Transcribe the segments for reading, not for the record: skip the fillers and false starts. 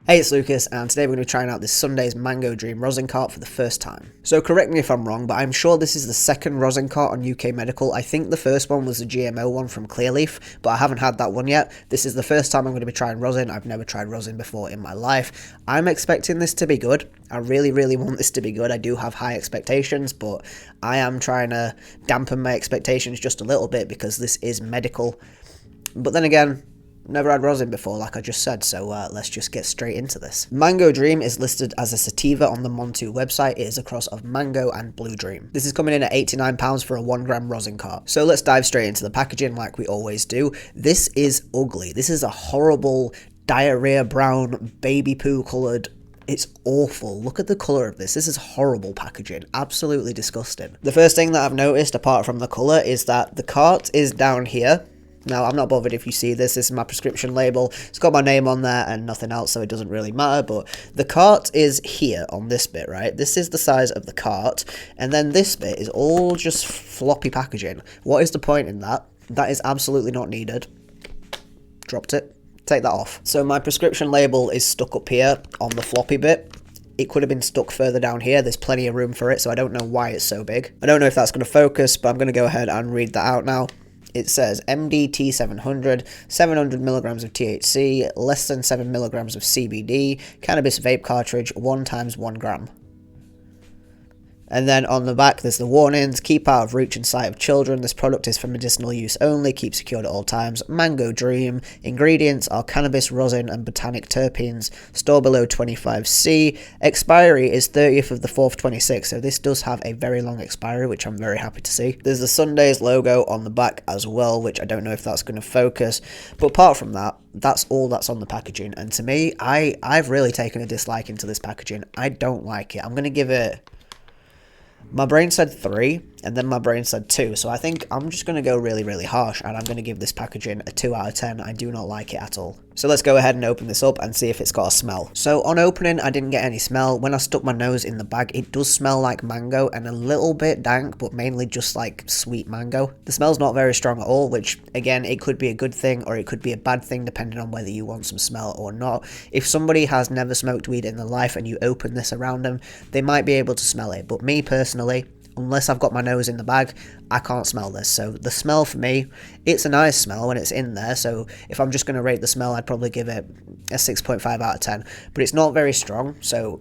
Hey, it's Lucas, and today we're going to be trying out this Sundaze Mango Dream Rosin Cart for the first time. So correct me if I'm wrong, but I'm sure this is the second rosin cart on UK Medical. I think the first one was the GMO one from Clearleaf, but I haven't had that one yet. This is the first time I'm going to be trying rosin. I've never tried rosin before in my life. I'm expecting this to be good. I really want this to be good. I do have high expectations, but I am trying to dampen my expectations just a little bit because this is medical. But then again, never had rosin before, like I just said, so let's just get straight into this. Mango Dream is listed as a sativa on the Montu website. It is a cross of mango and blue dream. This is coming in at £89 for a 1 gram rosin cart. So let's dive straight into the packaging like we always do. This is ugly. This is a horrible diarrhea brown baby poo coloured. It's awful. Look at the colour of this. This is horrible packaging. Absolutely disgusting. The first thing that I've noticed apart from the colour is that the cart is down here. Now, I'm not bothered if you see this. This is my prescription label. It's got my name on there and nothing else, so it doesn't really matter. But the cart is here on this bit, right? This is the size of the cart. And then this bit is all just floppy packaging. What is the point in that? That is absolutely not needed. Dropped it. Take that off. So my prescription label is stuck up here on the floppy bit. It could have been stuck further down here. There's plenty of room for it, so I don't know why it's so big. I don't know if that's going to focus, but I'm going to go ahead and read that out now. It says MDT 700, 700 milligrams of THC, less than 7 milligrams of CBD, cannabis vape cartridge, 1 times 1 gram. And then on the back, there's the warnings. Keep out of reach and sight of children. This product is for medicinal use only. Keep secured at all times. Mango Dream. Ingredients are cannabis, rosin, and botanic terpenes. Store below 25C. Expiry is 30th of the 4th, 26. So this does have a very long expiry, which I'm very happy to see. There's the Sundaze logo on the back as well, which I don't know if that's going to focus. But apart from that, that's all that's on the packaging. And to me, I've really taken a disliking to this packaging. I don't like it. I'm going to give it... My brain said 3, and then my brain said 2, so I think I'm just going to go really harsh, and I'm going to give this packaging a 2 out of 10. I do not like it at all. So let's go ahead and open this up and see if it's got a smell. So on opening, I didn't get any smell. When I stuck my nose in the bag, it does smell like mango, and a little bit dank, but mainly just like sweet mango. The smell's not very strong at all, which, again, it could be a good thing, or it could be a bad thing, depending on whether you want some smell or not. If somebody has never smoked weed in their life, and you open this around them, they might be able to smell it, but me personally, unless I've got my nose in the bag, I can't smell this. So the smell for me, it's a nice smell when it's in there. So if I'm just going to rate the smell, I'd probably give it a 6.5 out of 10. But it's not very strong, so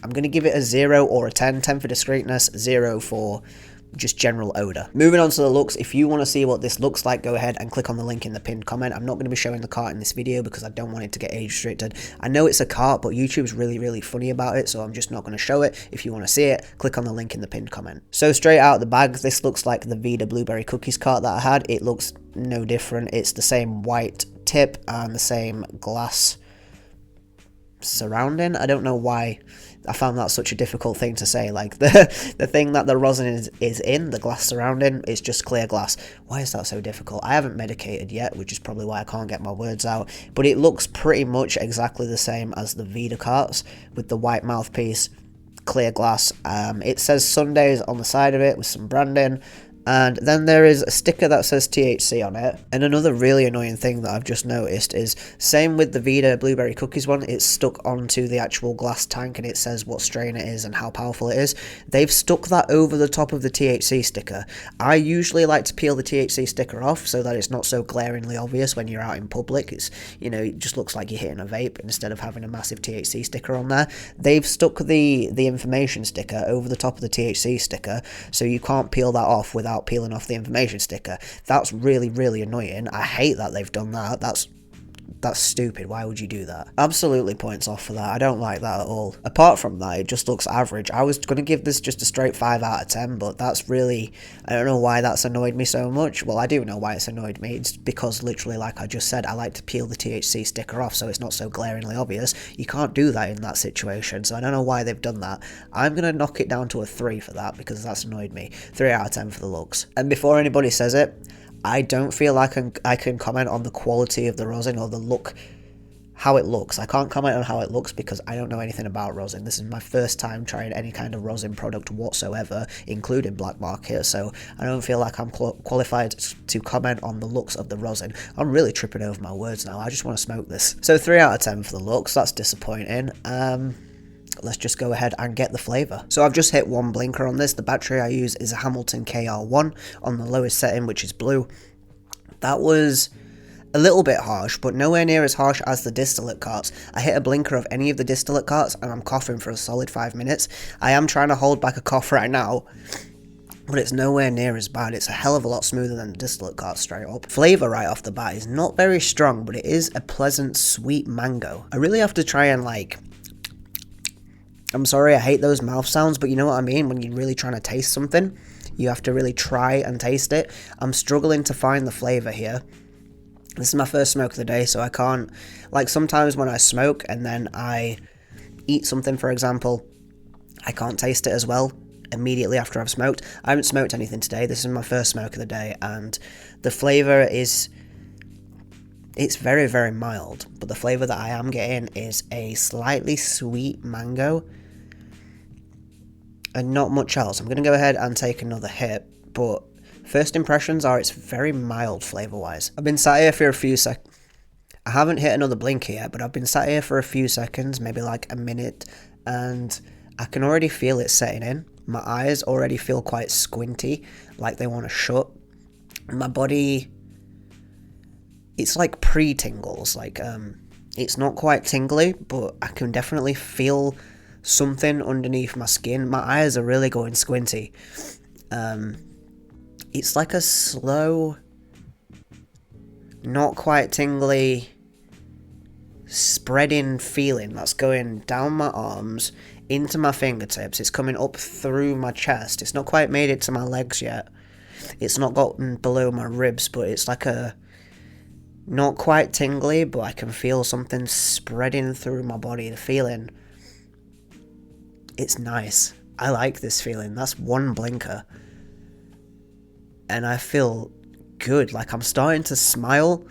I'm going to give it a 0 or a 10. 10 for discreetness, 0 for just general odor. Moving on to the looks, if you want to see what this looks like, go ahead and click on the link in the pinned comment. I'm not going to be showing the cart in this video because I don't want it to get age restricted. I know it's a cart, but YouTube's really funny about it, so I'm just not going to show it. If you want to see it, click on the link in the pinned comment. So straight out of the bag, this looks like the Vida blueberry cookies cart that I had. It looks no different. It's the same white tip and the same glass surrounding. I don't know why I found that such a difficult thing to say. Like the thing that the rosin is in, the glass surrounding, is just clear glass. Why is that so difficult? I haven't medicated yet, which is probably why I can't get my words out. But it looks pretty much exactly the same as the Vida carts with the white mouthpiece, clear glass. It says Sundaze on the side of it with some branding. And then there is a sticker that says THC on it. And another really annoying thing that I've just noticed is, same with the Vida blueberry cookies one, it's stuck onto the actual glass tank and it says what strain it is and how powerful it is. They've stuck that over the top of the THC sticker. I usually like to peel the THC sticker off so that it's not so glaringly obvious when you're out in public. It's, you know, it just looks like you're hitting a vape instead of having a massive THC sticker on there. They've stuck the information sticker over the top of the THC sticker, so you can't peel that off without peeling off the information sticker. That's really annoying. I hate that they've done that. That's stupid. Why would you do that? Absolutely points off for that. I don't like that at all. Apart from that, it just looks average. I was going to give this just a straight 5 out of 10, but that's really... I don't know why that's annoyed me so much. Well, I do know why it's annoyed me. It's because, literally, like I just said, I like to peel the THC sticker off so it's not so glaringly obvious. You can't do that in that situation, so I don't know why they've done that. I'm going to knock it down to a 3 for that because that's annoyed me. 3 out of 10 for the looks. And before anybody says it, I don't feel like I can comment on the quality of the rosin or the look, how it looks. I can't comment on how it looks because I don't know anything about rosin. This is my first time trying any kind of rosin product whatsoever, including black market, so I don't feel like I'm qualified to comment on the looks of the rosin. I'm really tripping over my words now. I just want to smoke this. So 3 out of 10 for the looks. That's disappointing. Let's just go ahead and get the flavour. So I've just hit 1 blinker on this. The battery I use is a Hamilton KR1 on the lowest setting, which is blue. That was a little bit harsh, but nowhere near as harsh as the distillate carts. I hit a blinker of any of the distillate carts and I'm coughing for a solid 5 minutes. I am trying to hold back a cough right now, but it's nowhere near as bad. It's a hell of a lot smoother than the distillate cart straight up. Flavour right off the bat is not very strong, but it is a pleasant sweet mango. I really have to try and I'm sorry, I hate those mouth sounds, but you know what I mean? When you're really trying to taste something, you have to really try and taste it. I'm struggling to find the flavour here. This is my first smoke of the day, so I can't, sometimes when I smoke and then I eat something, for example, I can't taste it as well immediately after I've smoked. I haven't smoked anything today. This is my first smoke of the day, and the flavour is, it's very, very mild, but the flavour that I am getting is a slightly sweet mango and not much else. I'm going to go ahead and take another hit, but first impressions are it's very mild flavour-wise. I've been sat here for a few seconds. I haven't hit another blinker yet, but I've been sat here for a few seconds, maybe like a minute, and I can already feel it setting in. My eyes already feel quite squinty, like they want to shut. My body, it's like pre-tingles, it's not quite tingly, but I can definitely feel something underneath my skin. My eyes are really going squinty. It's like a slow, not quite tingly, spreading feeling that's going down my arms, into my fingertips. It's coming up through my chest. It's not quite made it to my legs yet. It's not gotten below my ribs, but it's like a, not quite tingly, but I can feel something spreading through my body. The feeling, it's nice. I like this feeling. That's 1 blinker. And I feel good. I'm starting to smile.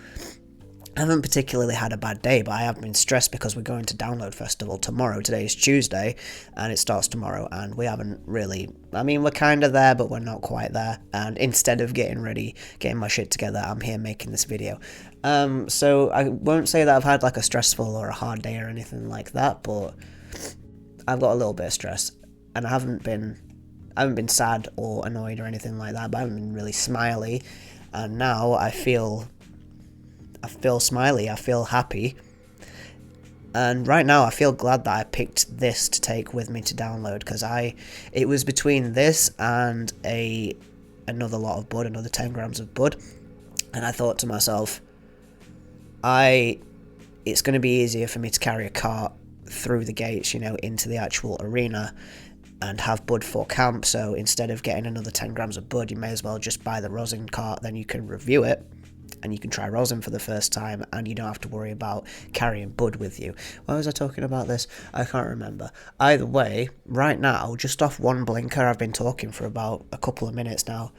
I haven't particularly had a bad day, but I have been stressed because we're going to Download Festival tomorrow. Today is Tuesday, and it starts tomorrow, and we haven't really, we're kind of there, but we're not quite there, and instead of getting ready, getting my shit together, I'm here making this video. So I won't say that I've had a stressful or a hard day or anything like that, but I've got a little bit of stress, and I haven't been sad or annoyed or anything like that, but I haven't been really smiley, and now I feel smiley, I feel happy, and right now I feel glad that I picked this to take with me to Download, because it was between this and another lot of bud, another 10 grams of bud, and I thought to myself, it's going to be easier for me to carry a cart through the gates, into the actual arena, and have bud for camp, so instead of getting another 10 grams of bud, you may as well just buy the rosin cart, then you can review it, and you can try rosin for the first time, and you don't have to worry about carrying bud with you. Why was I talking about this? I can't remember. Either way, right now, just off 1 blinker, I've been talking for about a couple of minutes now,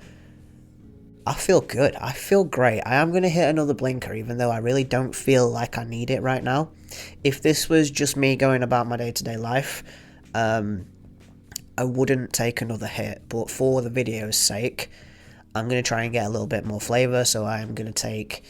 I feel good. I feel great. I am going to hit another blinker, even though I really don't feel like I need it right now. If this was just me going about my day-to-day life, I wouldn't take another hit, but for the video's sake, I'm going to try and get a little bit more flavour, so I'm going to take,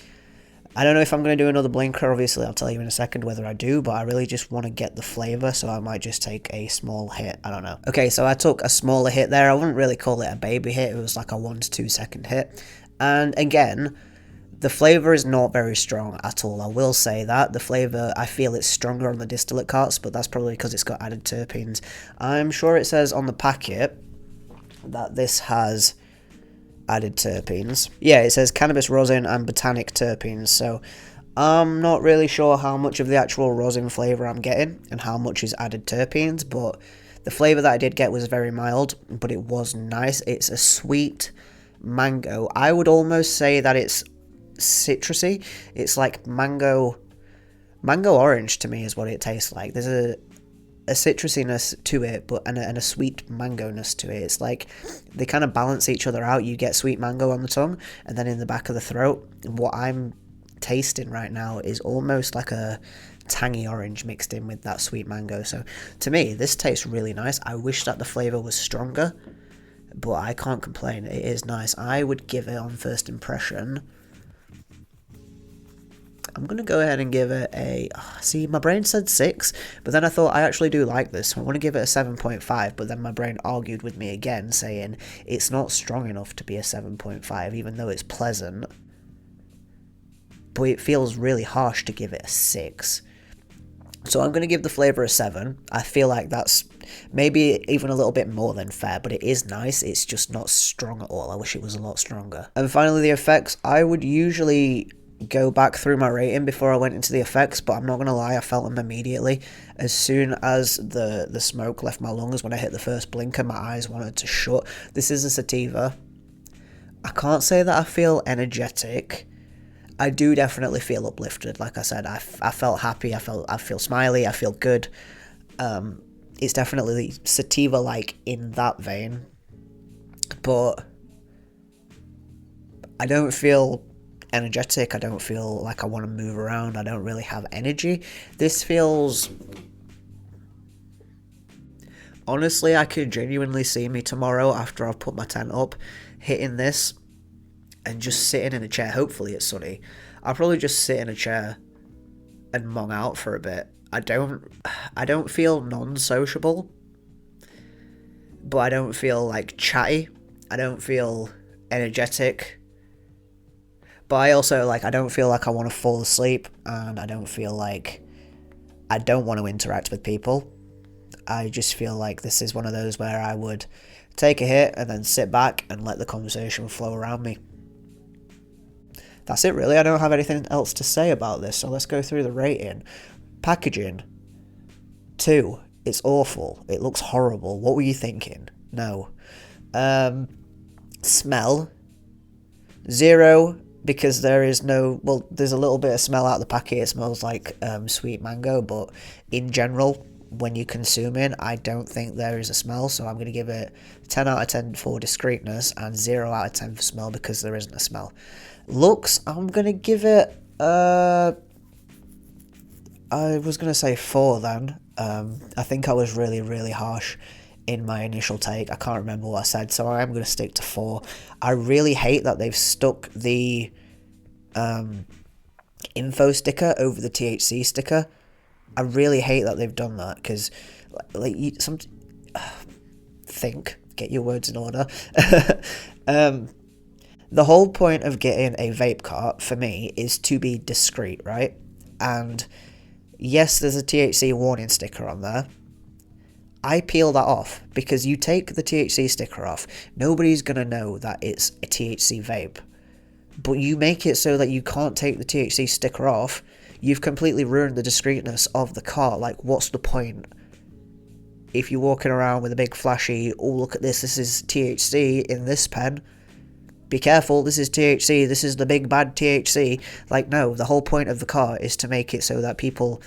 I don't know if I'm going to do another blinker, obviously I'll tell you in a second whether I do, but I really just want to get the flavour, so I might just take a small hit, I don't know. Okay, so I took a smaller hit there. I wouldn't really call it a baby hit, it was like a 1 to 2 second hit, and again, the flavour is not very strong at all, I will say that. The flavour, I feel it's stronger on the distillate carts, but that's probably because it's got added terpenes. I'm sure it says on the packet that this has added terpenes. Yeah, it says cannabis rosin and botanic terpenes, so I'm not really sure how much of the actual rosin flavour I'm getting and how much is added terpenes, but the flavour that I did get was very mild, but it was nice. It's a sweet mango. I would almost say that it's citrusy. It's like mango orange to me is what it tastes like. There's a citrusiness to it, but and a sweet mango-ness to it. It's like they kind of balance each other out. You get sweet mango on the tongue, and then in the back of the throat, what I'm tasting right now is almost like a tangy orange mixed in with that sweet mango. So to me, this tastes really nice. I wish that the flavour was stronger, but I can't complain. It is nice. I would give it, on first impression, I'm going to go ahead and give it a... see, my brain said 6, but then I thought I actually do like this, so I want to give it a 7.5, but then my brain argued with me again, saying it's not strong enough to be a 7.5, even though it's pleasant. But it feels really harsh to give it a 6. So I'm going to give the flavour a 7. I feel like that's maybe even a little bit more than fair, but it is nice. It's just not strong at all. I wish it was a lot stronger. And finally, the effects. I would usually go back through my rating before I went into the effects, but I'm not going to lie, I felt them immediately. As soon as the smoke left my lungs, when I hit the first blinker, my eyes wanted to shut. This is a sativa. I can't say that I feel energetic. I do definitely feel uplifted. Like I said, I felt happy, I feel smiley, I feel good. It's definitely sativa-like in that vein, but I don't feel energetic. I don't feel like I want to move around. I don't really have energy. This feels... honestly, I could genuinely see me tomorrow after I've put my tent up, hitting this and just sitting in a chair. Hopefully it's sunny. I'll probably just sit in a chair and mong out for a bit. I don't feel non-sociable, but I don't feel like chatty. I don't feel energetic. But I also, like, I don't feel like I want to fall asleep, and I don't feel like I don't want to interact with people. I just feel like this is one of those where I would take a hit and then sit back and let the conversation flow around me. That's it, really. I don't have anything else to say about this, so let's go through the rating. Packaging, 2. It's awful. It looks horrible. What were you thinking? No. Smell, 0. Because there is no... well, there's a little bit of smell out of the packet. It smells like sweet mango, but in general, when you consume it, I don't think there is a smell, so I'm going to give it 10 out of 10 for discreetness and 0 out of 10 for smell because there isn't a smell. Looks, I'm going to give it... I was going to say 4 then. I think I was really, really harsh in my initial take. I can't remember what I said, so I am going to stick to 4. I really hate that they've stuck the info sticker over the THC sticker. I really hate that they've done that, because like get your words in order. The whole point of getting a vape cart for me is to be discreet, right? And yes, there's a THC warning sticker on there. I peel that off, because you take the THC sticker off, nobody's going to know that it's a THC vape. But you make it so that you can't take the THC sticker off, you've completely ruined the discreetness of the cart. Like, what's the point? If you're walking around with a big flashy, oh, look at this, this is THC in this pen. Be careful, this is THC, this is the big bad THC. Like, no, the whole point of the cart is to make it so that people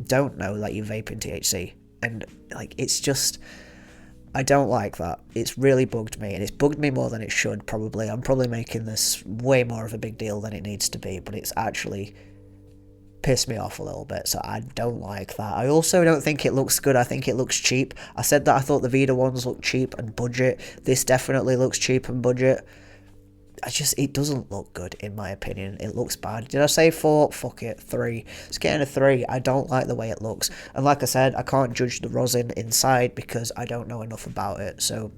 don't know that you're vaping THC. And, like, it's just... I don't like that. It's really bugged me, and it's bugged me more than it should, probably. I'm probably making this way more of a big deal than it needs to be, but it's actually pissed me off a little bit, so I don't like that. I also don't think it looks good. I think it looks cheap. I said that I thought the Vida ones looked cheap and budget. This definitely looks cheap and budget. It doesn't look good, in my opinion. It looks bad. Did I say 4? Fuck it, 3. It's getting a 3. I don't like the way it looks. And like I said, I can't judge the rosin inside because I don't know enough about it. So,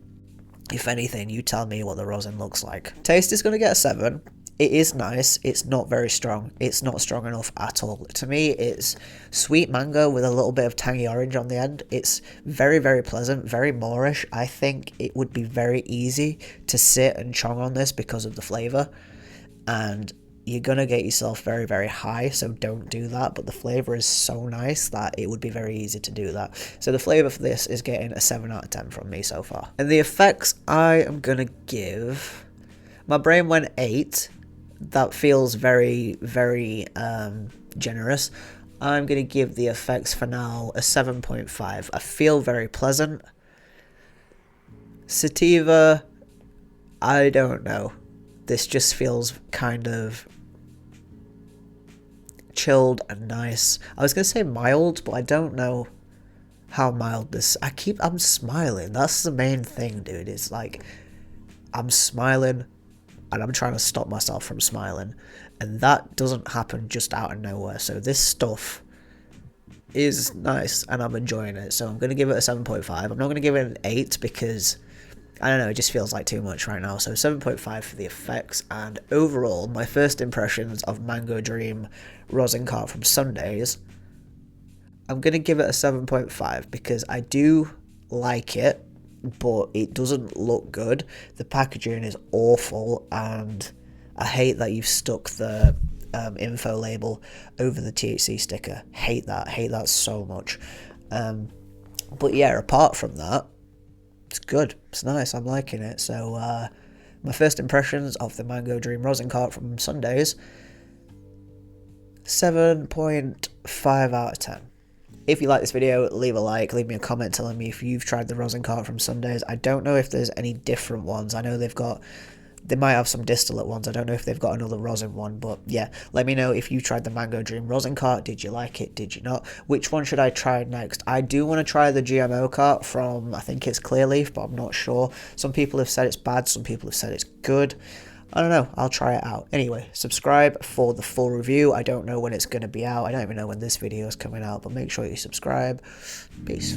if anything, you tell me what the rosin looks like. Taste is going to get a 7. It is nice. It's not very strong. It's not strong enough at all. To me, it's sweet mango with a little bit of tangy orange on the end. It's very, very pleasant, very moreish. I think it would be very easy to sit and chong on this because of the flavour. And you're going to get yourself very, very high, so don't do that. But the flavour is so nice that it would be very easy to do that. So the flavour for this is getting a 7 out of 10 from me so far. And the effects I am going to give... my brain went 8. That feels very, very generous. I'm going to give the effects for now a 7.5. I feel very pleasant. Sativa, I don't know. This just feels kind of chilled and nice. I was going to say mild, but I don't know how mild this... I'm smiling. That's the main thing, dude. It's like, I'm smiling, and I'm trying to stop myself from smiling. And that doesn't happen just out of nowhere. So this stuff is nice, and I'm enjoying it. So I'm going to give it a 7.5. I'm not going to give it an 8 because... I don't know, it just feels like too much right now. So 7.5 for the effects, and overall, my first impressions of Mango Dream Rosin Cart from Sundaze, I'm going to give it a 7.5 because I do like it, but it doesn't look good. The packaging is awful, and I hate that you've stuck the info label over the THC sticker. Hate that so much. But yeah, apart from that, it's good, it's nice, I'm liking it. So my first impressions of the Mango Dream Rosin Cart from Sundaze, 7.5 out of 10. If you like this video, leave a like, leave me a comment telling me if you've tried the Rosin Cart from Sundaze. I don't know if there's any different ones. I know they might have some distillate ones. I don't know if they've got another rosin one, but yeah, let me know if you tried the Mango Dream Rosin Cart. Did you like it? Did you not? Which one should I try next? I do want to try the GMO cart from, I think it's Clearleaf, but I'm not sure. Some people have said it's bad, some people have said it's good. I don't know, I'll try it out. Anyway, subscribe for the full review. I don't know when it's going to be out. I don't even know when this video is coming out, but make sure you subscribe. Peace.